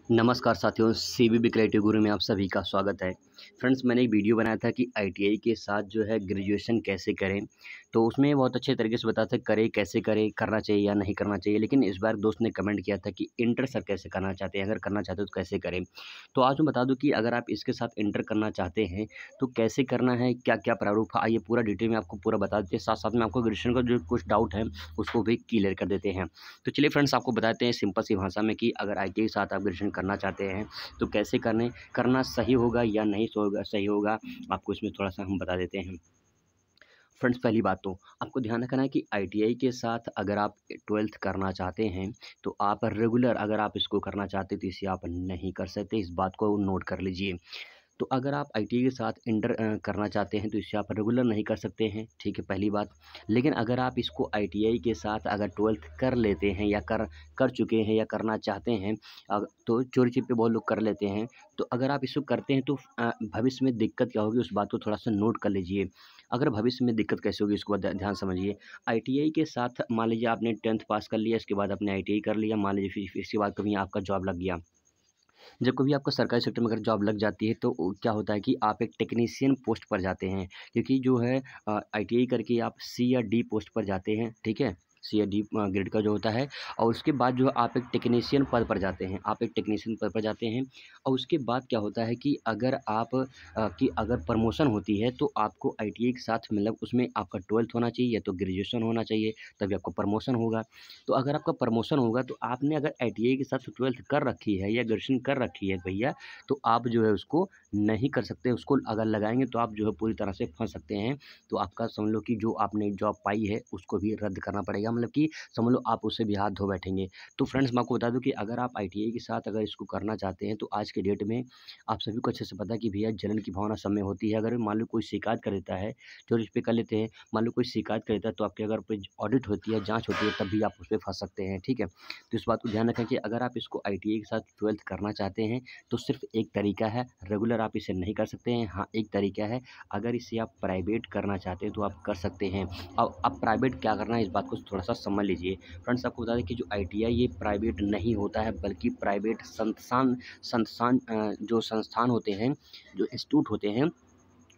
नमस्कार साथियों, CVV creative गुरु में आप सभी का स्वागत है। फ्रेंड्स, मैंने एक वीडियो बनाया था कि आईटीआई के साथ जो है ग्रेजुएशन कैसे करें, तो उसमें बहुत अच्छे तरीके से बताया था करें, कैसे करें, करना चाहिए या नहीं करना चाहिए। लेकिन इस बार दोस्त ने कमेंट किया था कि इंटर सर कैसे करना चाहते हैं, अगर करना चाहते हो तो कैसे करें। तो आज मैं बता दूँ कि अगर आप इसके साथ इंटर करना चाहते हैं, तो कैसे करना है, क्या-क्या प्रारूप है, आइए पूरा डिटेल में आपको पूरा बता देते हैं। साथ-साथ में आपको ग्रेजुएशन का जो कुछ डाउट है, उसको भी क्लियर कर देते हैं। तो चलिए फ्रेंड्स, आपको बताते हैं सिंपल सी भाषा में कि अगर आईटीआई के साथ आप ग्रेजुएशन करना चाहते हैं, तो कैसे करना सही होगा या नहीं सही होगा, आपको इसमें थोड़ा-सा हम बता देते हैं। फ्रेंड्स, पहली बात तो आपको ध्यान रखना है कि आईटीआई के साथ अगर आप 12th करना चाहते हैं, तो आप रेगुलर अगर आप इसको करना चाहते हैं, तो इसे आप नहीं कर सकते, इस बात को नोट कर लीजिए। तो अगर आप आईटीआई के साथ इंटर करना चाहते हैं तो इससे आप रेगुलर नहीं कर सकते हैं, ठीक है, पहली बात। लेकिन अगर आप इसको आईटीआई के साथ अगर 12th कर लेते हैं या कर कर चुके हैं या करना चाहते हैं, तो चोरी-छिपे बहुत लोग कर लेते हैं। तो अगर आप इसको करते हैं तो भविष्य में दिक्कत क्या होगी, उस बात को थोड़ा-सा नोट कर लीजिए। अगर भविष्य में दिक्कत कैसे होगी, इसको ध्यान समझिए। आईटीआई के साथ मान लीजिए आपने 10th पास कर लिया, इसके बाद आपने आईटीआई कर लिया, मान लीजिए फिर इसके बाद कभी आपका जॉब लग गया। जब कभी आपका सरकारी सेक्टर में अगर जॉब लग जाती है तो क्या होता है कि आप एक टेक्नीशियन पोस्ट पर जाते हैं, क्योंकि जो है आईटीआई करके आप सी या डी पोस्ट पर जाते हैं, ठीक है? सी या डी ग्रेड का जो होता है, और उसके बाद जो है आप एक टेक्नीशियन पद पर जाते हैं, आप एक टेक्नीशियन पद पर जाते हैं। और उसके बाद क्या होता है कि अगर प्रमोशन होती है तो आपको आईटीआई के साथ मतलब उसमें आपका 12th होना चाहिए या तो ग्रेजुएशन होना चाहिए, तभी आपको प्रमोशन होगा। तो अगर आपका प्रमोशन होगा तो आपने अगर आईटीआई के साथ 12th कर रखी है या ग्रेजुएशन कर रखी है भैया, तो आप जो है उसको नहीं कर सकते। उसको अगर लगाएँगे तो आप जो है पूरी तरह से फँस सकते हैं। तो आपका समझ लो कि जो आपने जॉब पाई है उसको भी रद्द करना पड़ेगा, मतलब कि समझ लो आप उससे भी हाथ धो बैठेंगे। तो फ्रेंड्स, मैं आपको बता दूँ कि अगर आप आईटीआई के साथ अगर इसको करना चाहते हैं तो आज के डेट में आप सभी को अच्छे से पता है कि भैया जलन की भावना सब में होती है। अगर मान लो कोई शिकायत कर देता है, चोरी-छिपे कर लेते हैं, मान लो कोई शिकायत कर देता है तो आपके अगर कोई ऑडिट होती है, जाँच होती है, तब भी आप उसपे फँस सकते हैं, ठीक है? तो इस बात को ध्यान रखें कि अगर आप इसको आईटीआई के साथ 12th करना चाहते हैं, तो सिर्फ़ एक तरीका है, रेगुलर आप इसे नहीं कर सकते हैं। हाँ, एक तरीका है, अगर इसे आप प्राइवेट करना चाहते हैं तो आप कर सकते हैं। अब प्राइवेट क्या करना है, इस बात को थोड़ा-सा समझ लीजिए। फ्रेंड्स, आपको बता दें कि जो आईटीआई ये प्राइवेट नहीं होता है, बल्कि प्राइवेट जो संस्थान होते हैं, जो इंस्टीट्यूट होते हैं,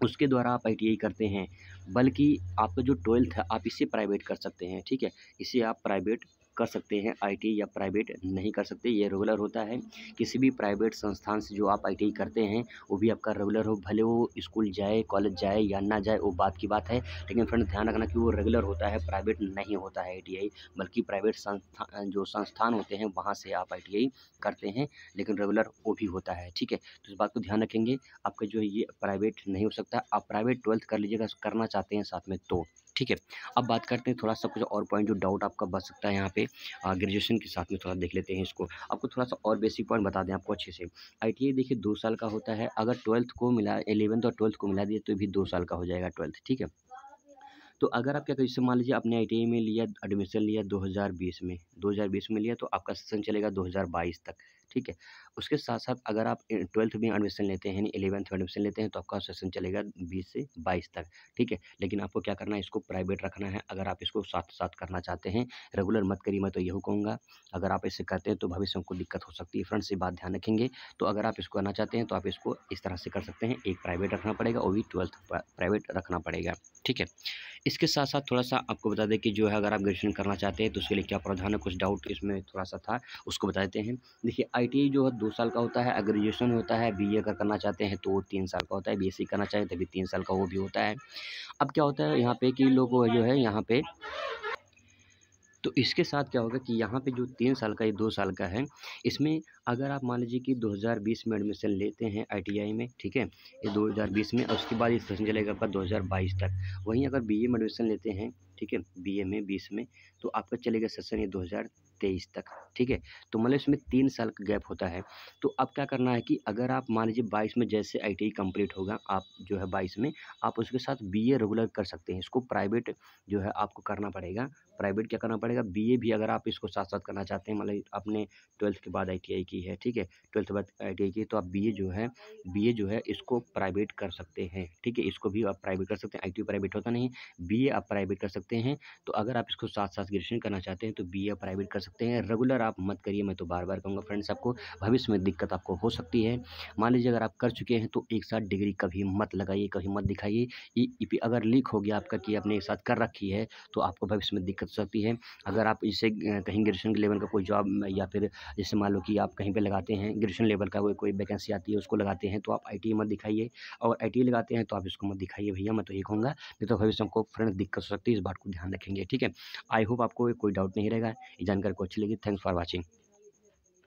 उसके द्वारा आप आईटीआई करते हैं। बल्कि आपका जो 12th है, आप इसे प्राइवेट कर सकते हैं, ठीक है? इसे आप प्राइवेट कर सकते हैं, आईटीआई या प्राइवेट नहीं कर सकते, ये रेगुलर होता है। किसी भी प्राइवेट संस्थान से जो आप आईटीआई करते हैं, वो भी आपका रेगुलर हो, भले वो स्कूल जाए, कॉलेज जाए या ना जाए, वो बात की बात है। लेकिन फ्रेंड, ध्यान रखना कि वो रेगुलर होता है, प्राइवेट नहीं होता है आईटीआई, बल्कि प्राइवेट जो संस्थान होते हैं, वहाँ से आप आईटीआई करते हैं, लेकिन रेगुलर वो भी होता है, ठीक है? तो इस बात को ध्यान रखेंगे। आपका जो है ये प्राइवेट नहीं हो सकता, आप प्राइवेट 12th कर लीजिएगा करना चाहते हैं साथ में तो, ठीक है। अब बात करते हैं थोड़ा-सा कुछ और पॉइंट जो डाउट आपका बच सकता है यहाँ पे, ग्रेजुएशन के साथ में थोड़ा देख लेते हैं इसको। आपको थोड़ा-सा और बेसिक पॉइंट बता दें आपको अच्छे से। आईटीआई देखिए 2 साल का होता है, अगर 12th को मिला 11th और 12th को मिला दिए तो भी 2 साल का हो जाएगा 12th, ठीक है। तो अगर आप क्या करें, जैसे मान लीजिए आपने आईटीआई में लिया, एडमिशन लिया 2020 में लिया तो आपका सेशन चलेगा 2022 तक, ठीक है। उसके साथ-साथ अगर आप 12th में एडमिशन लेते हैं यानी 11th में एडमिशन लेते हैं तो आपका सेशन चलेगा 20 से 22 तक, ठीक है। लेकिन आपको क्या करना है, इसको प्राइवेट रखना है। अगर आप इसको साथ-साथ करना चाहते हैं, रेगुलर मत करिए, मैं तो यही कहूँगा। अगर आप ऐसे करते हैं तो भविष्य में आपको दिक्कत हो सकती है। फ्रेंड्स, ये बात ध्यान रखेंगे। तो अगर आप इसको करना चाहते हैं तो आप इसको इस तरह से कर सकते हैं, एक प्राइवेट रखना पड़ेगा, वो भी 12th प्राइवेट रखना पड़ेगा, ठीक है। इसके साथ-साथ थोड़ा-सा आपको बता दें कि जो है अगर आप ग्रेजुएशन करना चाहते हैं तो उसके लिए क्या प्रावधान है, कुछ डाउट इसमें थोड़ा-सा था, उसको बता देते हैं। देखिए, आईटीआई जो है 2 साल का होता है, ग्रेजुएशन होता है, बीए अगर करना चाहते हैं तो वो 3 साल का होता है, बीएससी करना चाहें तभी 3 साल का वो भी होता है। अब क्या होता है यहाँ पे कि लोग जो है यहाँ पे, तो इसके साथ क्या होगा कि यहाँ पे जो 3 साल का, ये 2 साल का है, इसमें अगर आप मान लीजिए कि 2020 में एडमिशन लेते हैं आईटीआई में, ठीक है? ये 2020 में, और उसके बाद ये सेशन चलेगा आपका 2022 तक। वहीं अगर बीए में एडमिशन लेते हैं, ठीक है? बीए में 20 में, तो आपका चलेगा सेशन ये 2023 तक, ठीक है? तो मतलब इसमें 3 साल का गैप होता है। तो अब क्या करना है कि अगर आप मान लीजिए 22 में जैसे आईटीआई कंप्लीट होगा, आप जो है 22 में, आप उसके साथ बीए रेगुलर कर सकते हैं। इसको प्राइवेट जो है आपको करना पड़ेगा, प्राइवेट क्या करना पड़ेगा, बीए भी अगर आप इसको साथ-साथ करना चाहते हैं, मतलब आपने 12th के बाद आईटीआई की है, ठीक है? 12th के बाद आईटीआई की है, तो आप बीए जो है इसको प्राइवेट कर सकते हैं, ठीक है? इसको भी आप प्राइवेट कर सकते हैं, आईटीआई प्राइवेट होता नहीं, बीए आप प्राइवेट कर सकते हैं। तो अगर आप इसको साथ-साथ ग्रेजुएशन करना चाहते हैं, तो बीए आप प्राइवेट कर सकते हैं। रेगुलर आप मत करिए, मैं तो बार-बार कहूँगा फ्रेंड्स आपको, भविष्य में दिक्कत आपको हो सकती है। मान लीजिए अगर आप कर चुके हैं, तो एक साथ डिग्री कभी मत लगाइए, कभी मत दिखाइए। ईपी अगर लीक हो गया आपका कि आपने एक साथ कर रखी है, तो आपको भविष्य में दिक्कत हो सकती है। अगर आप इसे कहीं ग्रेजुएशन के लेवल का कोई जॉब या फिर जैसे मान लो कि आप कहीं पे लगाते हैं, ग्रेजुएशन लेवल का कोई वैकेंसी आती है, उसको लगाते हैं, तो आप आईटीआई मत दिखाइए, और आईटीआई लगाते हैं, तो आप इसको मत दिखाइए भैया, मैं तो ये कहूँगा, नहीं तो भविष्य में आपको फ्रेंड्स दिक्कत हो सकती है, इस बात को ध्यान रखेंगे, ठीक है? आई होप आपको कोई डाउट नहीं रहेगा। ये जानकारी को अच्छी लगी। Thanks for watching.